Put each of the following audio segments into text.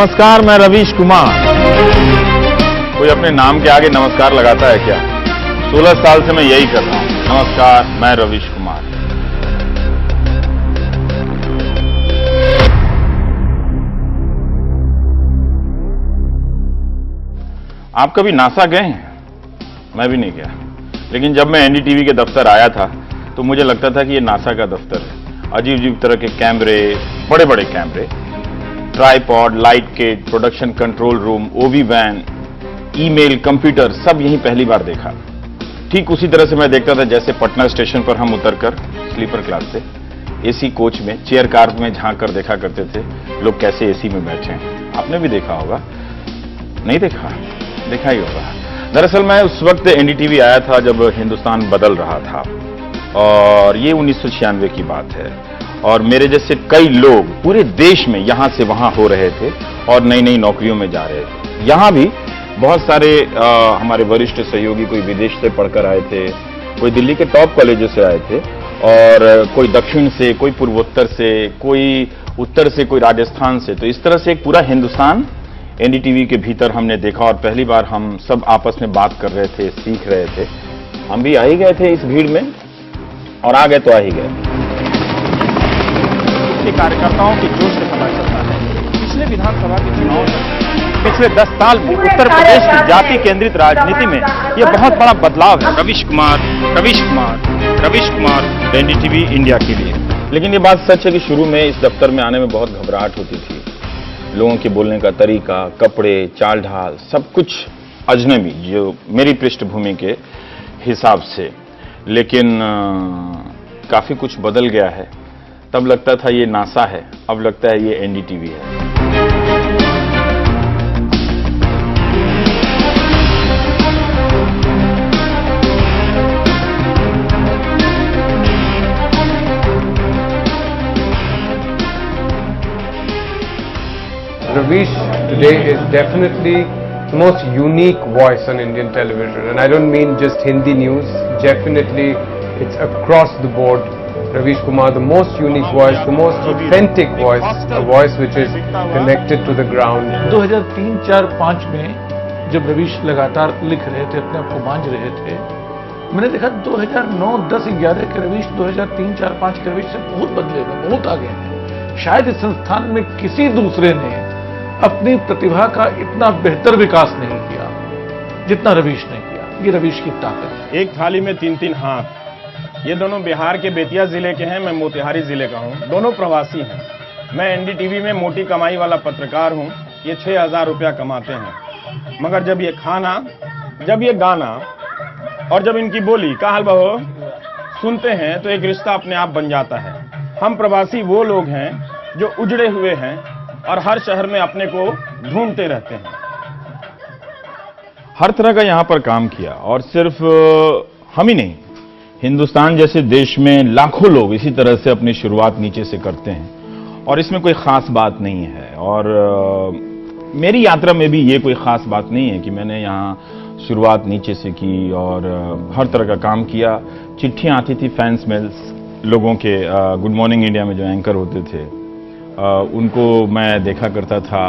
नमस्कार, मैं रवीश कुमार। कोई अपने नाम के आगे नमस्कार लगाता है क्या? 16 साल से मैं यही कर रहा हूं। नमस्कार, मैं रवीश कुमार। आप कभी नासा गए हैं? मैं भी नहीं गया, लेकिन जब मैं एनडीटीवी के दफ्तर आया था तो मुझे लगता था कि ये नासा का दफ्तर है। अजीब अजीब तरह के कैमरे, बड़े बड़े कैमरे, tripod, light kit, production control room, ओवी वैन, ईमेल, कंप्यूटर, सब यहीं पहली बार देखा। ठीक उसी तरह से मैं देखता था जैसे पटना स्टेशन पर हम उतरकर स्लीपर क्लास से एसी कोच में, चेयर कार में झांक कर देखा करते थे लोग कैसे एसी में बैठे हैं। आपने भी देखा होगा, नहीं देखा? देखा ही होगा। दरअसल मैं उस वक्त एनडीटीवी आया था जब हिंदुस्तान बदल रहा था, और ये 1996 की बात है, और मेरे जैसे कई लोग पूरे देश में यहां से वहां हो रहे थे और नई नई नौकरियों में जा रहे थे। यहां भी बहुत सारे हमारे वरिष्ठ सहयोगी कोई विदेश से पढ़कर आए थे, कोई दिल्ली के टॉप कॉलेजों से आए थे, और कोई दक्षिण से, कोई पूर्वोत्तर से, कोई उत्तर से, कोई राजस्थान से। तो इस तरह से एक पूरा हिंदुस्तान एनडीटीवी के भीतर हमने देखा, और पहली बार हम सब आपस में बात कर रहे थे, सीख रहे थे। हम भी आ ही गए थे इस भीड़ में, और आ गए तो आ ही गए। कार्यकर्ताओं की जोश से पता चलता है पिछले विधानसभा के चुनाव में पिछले 10 साल में उत्तर प्रदेश की जाति केंद्रित राजनीति में यह बहुत बड़ा बदलाव है। रवीश कुमार एनडीटीवी इंडिया के लिए। लेकिन ये बात सच है कि शुरू में इस दफ्तर में आने में बहुत घबराहट होती थी। लोगों के बोलने का तरीका, कपड़े, चाल ढाल, सब कुछ अजनबी, जो मेरी पृष्ठभूमि के हिसाब से। लेकिन काफी कुछ बदल गया है। तब लगता था ये नासा है, अब लगता है ये एनडीटीवी है। Ravish today is definitely the most unique voice on Indian television, and I don't mean just Hindi news. Definitely, it's across the board. Ravish Kumar, the most unique voice, the most authentic voice, a voice which is connected to the ground. 2003, 4, 5 में जब रवीश लगातार लिख रहे थे, अपने आप को बांझ रहे थे, मैंने देखा 2009, 10, 11 के रवीश 2003, 4, 5 के रवीश से बहुत बदले हैं, बहुत आगे हैं। शायद इस संस्थान में किसी दूसरे ने अपनी प्रतिभा का इतना बेहतर विकास नहीं किया जितना रवीश ने किया। ये रवीश की ताकत है। एक थाली में 3-3 हाथ। ये दोनों बिहार के बेतिया जिले के हैं, मैं मोतिहारी जिले का हूं। दोनों प्रवासी हैं। मैं एनडीटीवी में मोटी कमाई वाला पत्रकार हूं। ये 6,000 रुपया कमाते हैं। मगर जब ये खाना, जब ये गाना और जब इनकी बोली का हाल बहो सुनते हैं तो एक रिश्ता अपने आप बन जाता है। हम प्रवासी वो लोग हैं जो उजड़े हुए हैं और हर शहर में अपने को ढूंढते रहते हैं। हर तरह का यहां पर काम किया, और सिर्फ हम ही नहीं, हिंदुस्तान जैसे देश में लाखों लोग इसी तरह से अपनी शुरुआत नीचे से करते हैं, और इसमें कोई खास बात नहीं है। और मेरी यात्रा में भी ये कोई खास बात नहीं है कि मैंने यहाँ शुरुआत नीचे से की और हर तरह का काम किया। चिट्ठियां आती थी, फैंस मेल्स लोगों के, गुड मॉर्निंग इंडिया में जो एंकर होते थे उनको मैं देखा करता था।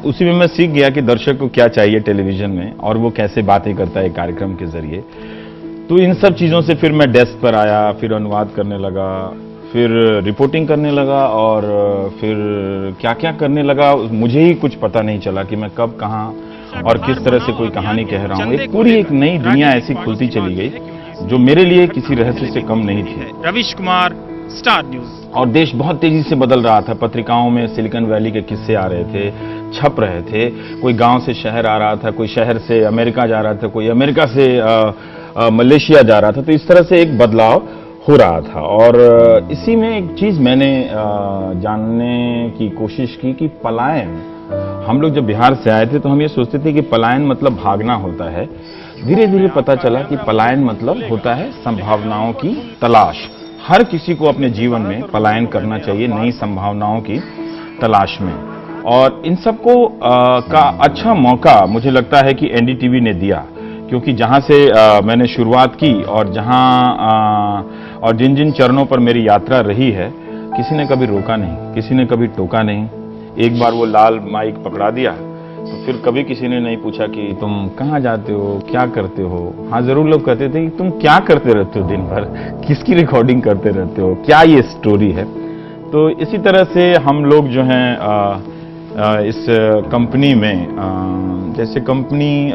उसी में मैं सीख गया कि दर्शक को क्या चाहिए टेलीविजन में, और वो कैसे बातें करता है कार्यक्रम के जरिए। तो इन सब चीज़ों से फिर मैं डेस्क पर आया, फिर अनुवाद करने लगा, फिर रिपोर्टिंग करने लगा, और फिर क्या क्या करने लगा मुझे ही कुछ पता नहीं चला कि मैं कब, कहाँ और किस तरह से कोई कहानी कह रहा हूँ। पूरी एक नई दुनिया ऐसी खुलती चली गई जो मेरे लिए किसी रहस्य से कम नहीं थी। Ravish Kumar, star news. और देश बहुत तेजी से बदल रहा था। पत्रिकाओं में सिलिकॉन वैली के किस्से आ रहे थे, छप रहे थे। कोई गांव से शहर आ रहा था, कोई शहर से अमेरिका जा रहा था, कोई अमेरिका से मलेशिया जा रहा था। तो इस तरह से एक बदलाव हो रहा था। और इसी में एक चीज मैंने जानने की कोशिश की कि पलायन, हम लोग जब बिहार से आए थे तो हम ये सोचते थे कि पलायन मतलब भागना होता है। धीरे धीरे पता चला कि पलायन मतलब होता है संभावनाओं की तलाश। हर किसी को अपने जीवन में पलायन करना चाहिए, नई संभावनाओं की तलाश में। और इन सबको का अच्छा मौका मुझे लगता है कि एनडीटीवी ने दिया, क्योंकि जहां से मैंने शुरुआत की और और जिन जिन चरणों पर मेरी यात्रा रही है, किसी ने कभी रोका नहीं, किसी ने कभी टोका नहीं, एक बार वो लाल माइक पकड़ा दिया तो फिर कभी किसी ने नहीं पूछा कि तुम कहाँ जाते हो, क्या करते हो। हाँ, जरूर लोग कहते थे कि तुम क्या करते रहते हो दिन भर, किसकी रिकॉर्डिंग करते रहते हो, क्या ये स्टोरी है। तो इसी तरह से हम लोग जो हैं इस कंपनी में, जैसे कंपनी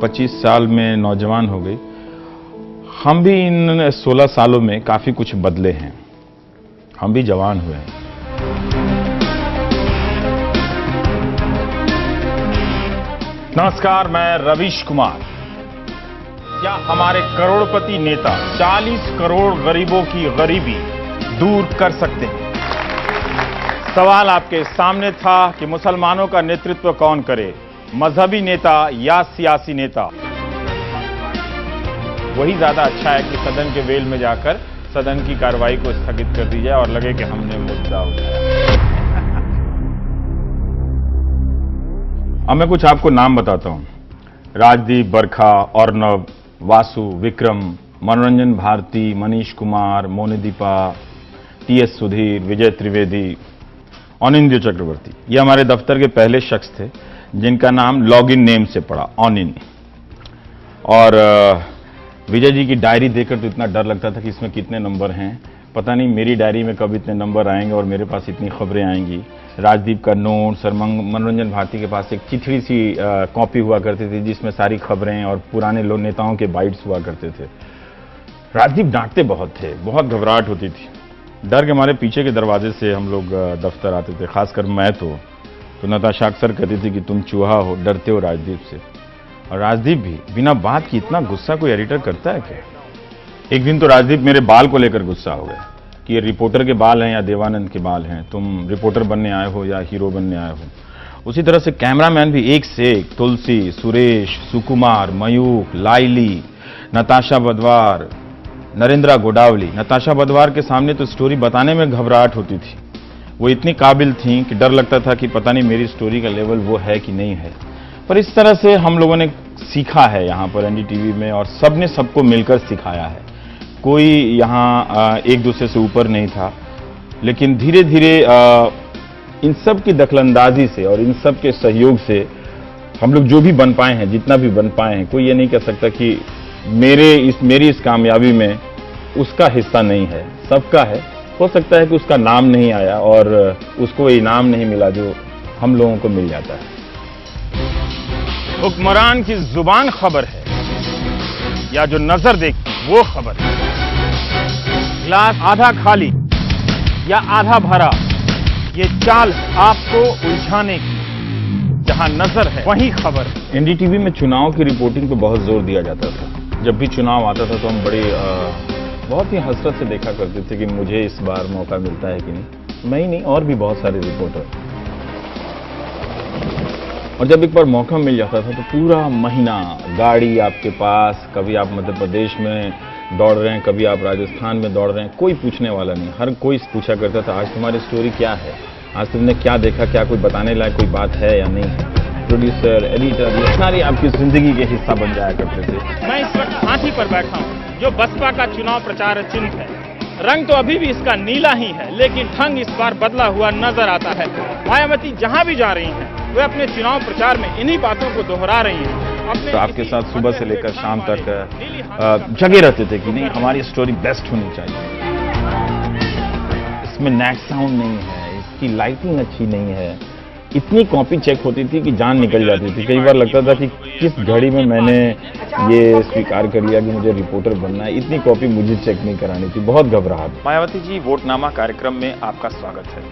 25 साल में नौजवान हो गई, हम भी इन 16 सालों में काफी कुछ बदले हैं, हम भी जवान हुए हैं। नमस्कार, मैं रवीश कुमार। क्या हमारे करोड़पति नेता 40 करोड़ गरीबों की गरीबी दूर कर सकते हैं? सवाल आपके सामने था कि मुसलमानों का नेतृत्व कौन करे, मजहबी नेता या सियासी नेता। वही ज्यादा अच्छा है कि सदन के वेल में जाकर सदन की कार्रवाई को स्थगित कर दी जाए और लगे कि हमने मुद्दा उठाया। अब मैं कुछ आपको नाम बताता हूं। राजदीप, बरखा, अर्नब, वासु, विक्रम, मनोरंजन भारती, मनीष कुमार, मोनिदीपा, टीएस सुधीर, विजय त्रिवेदी, ऑनिंद्य चक्रवर्ती। ये हमारे दफ्तर के पहले शख्स थे जिनका नाम लॉगिन नेम से पड़ा, ऑनिन। और विजय जी की डायरी देखकर तो इतना डर लगता था कि इसमें कितने नंबर हैं, पता नहीं मेरी डायरी में कब इतने नंबर आएंगे और मेरे पास इतनी खबरें आएंगी। राजदीप का नोट, सर मनोरंजन भारती के पास एक चिथड़ी सी कॉपी हुआ करती थी जिसमें सारी खबरें और पुराने लोग नेताओं के बाइट्स हुआ करते थे। राजदीप डांटते बहुत थे, बहुत घबराहट होती थी। डर के मारे पीछे के दरवाजे से हम लोग दफ्तर आते थे, खासकर मैं तो नताशा अक्सर कहती थी कि तुम चूहा हो, डरते हो राजदीप से। और राजदीप भी बिना बात की इतना गुस्सा कोई एडिटर करता है क्या? एक दिन तो राजदीप मेरे बाल को लेकर गुस्सा हो गया कि ये रिपोर्टर के बाल हैं या देवानंद के बाल हैं, तुम रिपोर्टर बनने आए हो या हीरो बनने आए हो। उसी तरह से कैमरामैन भी एक से एक, तुलसी, सुरेश, सुकुमार, मयूख, लाइली, नताशा बदवार, नरेंद्रा गोडावली। नताशा बदवार के सामने तो स्टोरी बताने में घबराहट होती थी। वो इतनी काबिल थी कि डर लगता था कि पता नहीं मेरी स्टोरी का लेवल वो है कि नहीं है। पर इस तरह से हम लोगों ने सीखा है यहाँ पर एनडीटीवी में, और सबने सबको मिलकर सिखाया है। कोई यहाँ एक दूसरे से ऊपर नहीं था, लेकिन धीरे धीरे इन सब की दखलंदाजी से और इन सब के सहयोग से हम लोग जो भी बन पाए हैं, जितना भी बन पाए हैं, कोई ये नहीं कह सकता कि मेरी इस कामयाबी में उसका हिस्सा नहीं है, सबका है। हो सकता है कि उसका नाम नहीं आया और उसको इनाम नहीं मिला जो हम लोगों को मिल जाता है। हुक्मरान की जुबान खबर है या जो नजर देखती वो खबर है। ग्लास आधा खाली या आधा भरा, ये चाल आपको उलझाने की, जहां नजर है वहीं खबर है। एनडीटीवी में चुनाव की रिपोर्टिंग पे बहुत जोर दिया जाता था। जब भी चुनाव आता था तो हम बहुत ही हसरत से देखा करते थे कि मुझे इस बार मौका मिलता है कि नहीं। मैं ही नहीं, और भी बहुत सारे रिपोर्टर। और जब एक बार मौका मिल जाता था तो पूरा महीना गाड़ी आपके पास, कभी आप मध्य प्रदेश में दौड़ रहे हैं, कभी आप राजस्थान में दौड़ रहे हैं, कोई पूछने वाला नहीं। हर कोई पूछा करता था, आज तुम्हारी स्टोरी क्या है, आज तुमने क्या देखा, क्या कोई बताने लायक कोई बात है या नहीं है। प्रोड्यूसर, एडिटर, ये सारी आपकी जिंदगी के हिस्सा बन जाया करते थे। मैं इस वक्त हाथी पर बैठा हूँ जो बसपा का चुनाव प्रचार चिन्ह है। रंग तो अभी भी इसका नीला ही है, लेकिन ढंग इस बार बदला हुआ नजर आता है। मायावती जहां भी जा रही हैं, वे अपने चुनाव प्रचार में इन्हीं बातों को दोहरा रही हैं। तो आपके साथ सुबह से लेकर शाम तक जगे रहते थे कि नहीं, हमारी स्टोरी बेस्ट होनी चाहिए, इसमें नेट साउंड नहीं है, इसकी लाइटिंग अच्छी नहीं है। इतनी कॉपी चेक होती थी कि जान निकल जाती थी। कई बार लगता था कि किस घड़ी में मैंने ये स्वीकार कर लिया कि मुझे रिपोर्टर बनना है, इतनी कॉपी मुझे चेक नहीं करानी थी। बहुत घबराहट। मायावती जी, वोटनामा कार्यक्रम में आपका स्वागत है।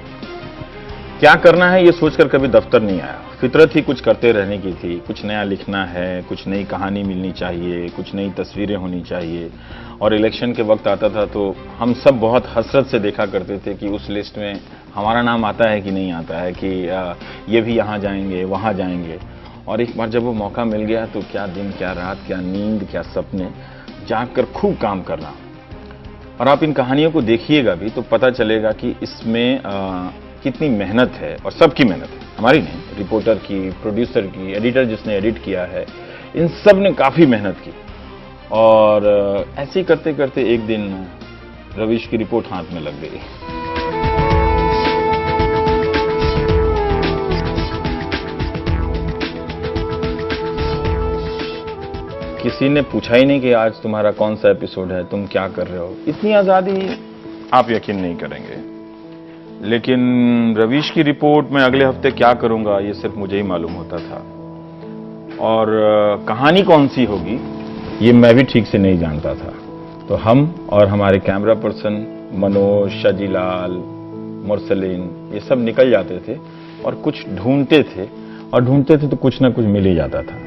क्या करना है ये सोचकर कभी दफ्तर नहीं आया। फितरत ही कुछ करते रहने की थी। कुछ नया लिखना है, कुछ नई कहानी मिलनी चाहिए, कुछ नई तस्वीरें होनी चाहिए। और इलेक्शन के वक्त आता था तो हम सब बहुत हसरत से देखा करते थे कि उस लिस्ट में हमारा नाम आता है कि नहीं आता है, कि ये भी यहाँ जाएंगे, वहाँ जाएंगे। और एक बार जब वो मौका मिल गया तो क्या दिन, क्या रात, क्या नींद, क्या सपने, जाग कर खूब काम करना। और आप इन कहानियों को देखिएगा भी तो पता चलेगा कि इसमें कितनी मेहनत है, और सबकी मेहनत है, हमारी नहीं, रिपोर्टर की, प्रोड्यूसर की, एडिटर जिसने एडिट किया है, इन सब ने काफी मेहनत की। और ऐसे ही करते करते एक दिन रवीश की रिपोर्ट हाथ में लग गई। किसी ने पूछा ही नहीं कि आज तुम्हारा कौन सा एपिसोड है, तुम क्या कर रहे हो। इतनी आज़ादी आप यकीन नहीं करेंगे। लेकिन रवीश की रिपोर्ट में अगले हफ्ते क्या करूंगा ये सिर्फ मुझे ही मालूम होता था, और कहानी कौन सी होगी ये मैं भी ठीक से नहीं जानता था। तो हम और हमारे कैमरा पर्सन मनोज, शाजीलाल, मुरसलीन ये सब निकल जाते थे और कुछ ढूंढते थे, और ढूंढते थे तो कुछ ना कुछ मिल ही जाता था।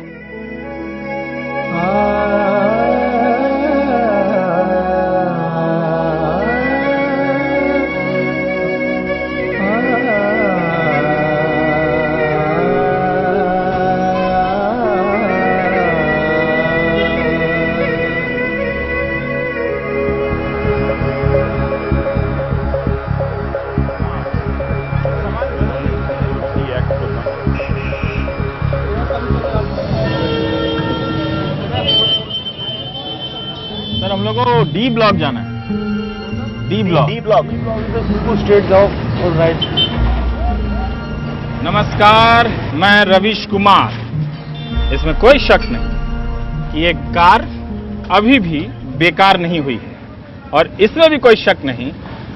सर हम लोग को डी ब्लॉक जाना है। डी ब्लॉक स्ट्रेट जाओ और राइट। नमस्कार, मैं रवीश कुमार। इसमें कोई शक नहीं कि ये कार अभी भी बेकार नहीं हुई है, और इसमें भी कोई शक नहीं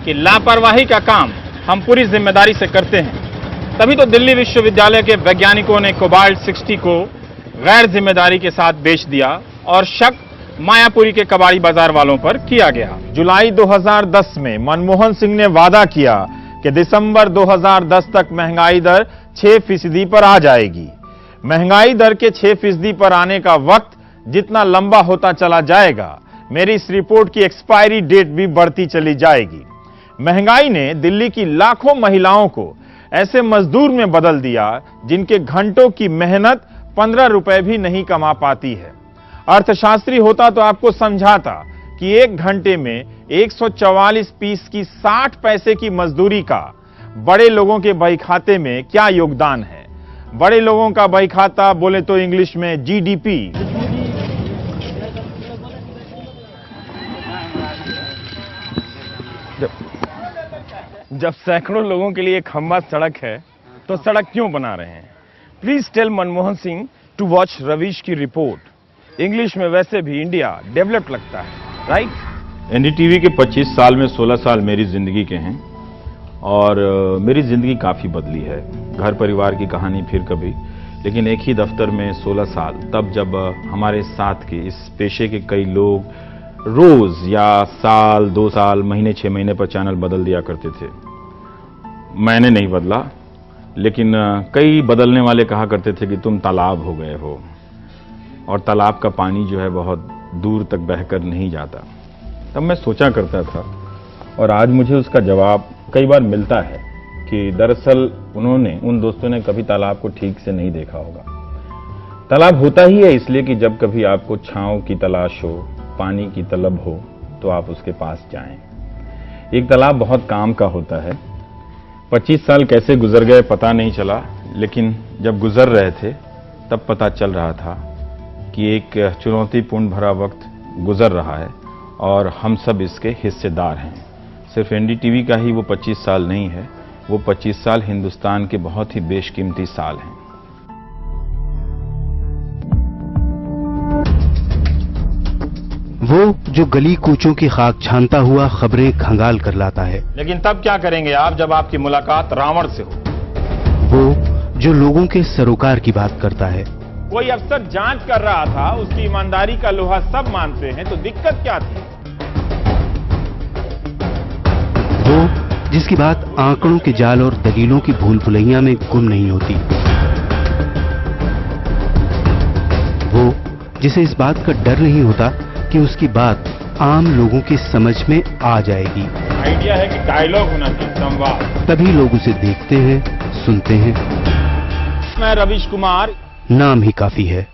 कि लापरवाही का काम हम पूरी जिम्मेदारी से करते हैं। तभी तो दिल्ली विश्वविद्यालय के वैज्ञानिकों ने कोबाल्ट 60 को गैर जिम्मेदारी के साथ बेच दिया, और शक मायापुरी के कबाड़ी बाजार वालों पर किया गया। जुलाई 2010 में मनमोहन सिंह ने वादा किया कि दिसंबर 2010 तक महंगाई दर 6% पर आ जाएगी। महंगाई दर के 6% पर आने का वक्त जितना लंबा होता चला जाएगा, मेरी इस रिपोर्ट की एक्सपायरी डेट भी बढ़ती चली जाएगी। महंगाई ने दिल्ली की लाखों महिलाओं को ऐसे मजदूर में बदल दिया जिनके घंटों की मेहनत 15 रुपए भी नहीं कमा पाती है। अर्थशास्त्री होता तो आपको समझाता कि 1 घंटे में 144 पीस की 60 पैसे की मजदूरी का बड़े लोगों के बही खाते में क्या योगदान है। बड़े लोगों का बही खाता बोले तो इंग्लिश में जीडीपी। जब सैकड़ों लोगों के लिए खंबा सड़क है तो सड़क क्यों बना रहे हैं? Please tell Manmohan Singh to watch Ravish की रिपोर्ट। इंग्लिश में वैसे भी इंडिया डेवलप्ड लगता है, राइट? एनडीटीवी के 25 साल में 16 साल मेरी जिंदगी के हैं, और मेरी जिंदगी काफी बदली है। घर परिवार की कहानी फिर कभी, लेकिन एक ही दफ्तर में 16 साल, तब जब हमारे साथ के इस पेशे के कई लोग रोज या साल, 2 साल, महीने, 6 महीने पर चैनल बदल दिया करते थे। मैंने नहीं बदला, लेकिन कई बदलने वाले कहा करते थे कि तुम तालाब हो गए हो, और तालाब का पानी जो है बहुत दूर तक बहकर नहीं जाता। तब मैं सोचा करता था, और आज मुझे उसका जवाब कई बार मिलता है कि दरअसल उन दोस्तों ने कभी तालाब को ठीक से नहीं देखा होगा। तालाब होता ही है इसलिए कि जब कभी आपको छांव की तलाश हो, पानी की तलब हो, तो आप उसके पास जाएं। एक तालाब बहुत काम का होता है। 25 साल कैसे गुजर गए पता नहीं चला, लेकिन जब गुजर रहे थे तब पता चल रहा था कि एक चुनौतीपूर्ण भरा वक्त गुजर रहा है, और हम सब इसके हिस्सेदार हैं। सिर्फ एनडीटीवी का ही वो 25 साल नहीं है, वो 25 साल हिंदुस्तान के बहुत ही बेशकीमती साल हैं। वो जो गली कूचों की खाक छानता हुआ खबरें खंगाल कर लाता है। लेकिन तब क्या करेंगे आप जब आपकी मुलाकात रावण से हो? वो जो लोगों के सरोकार की बात करता है। कोई अफसर जांच कर रहा था, उसकी ईमानदारी का लोहा सब मानते हैं, तो दिक्कत क्या थी? वो जिसकी बात आंकड़ों के जाल और दलीलों की भूल भुलैया में गुम नहीं होती। वो जिसे इस बात का डर नहीं होता कि उसकी बात आम लोगों की समझ में आ जाएगी। आइडिया है कि डायलॉग होना चाहिए, संवाद। तभी लोग उसे देखते हैं, सुनते हैं। मैं रवीश कुमार, नाम ही काफी है।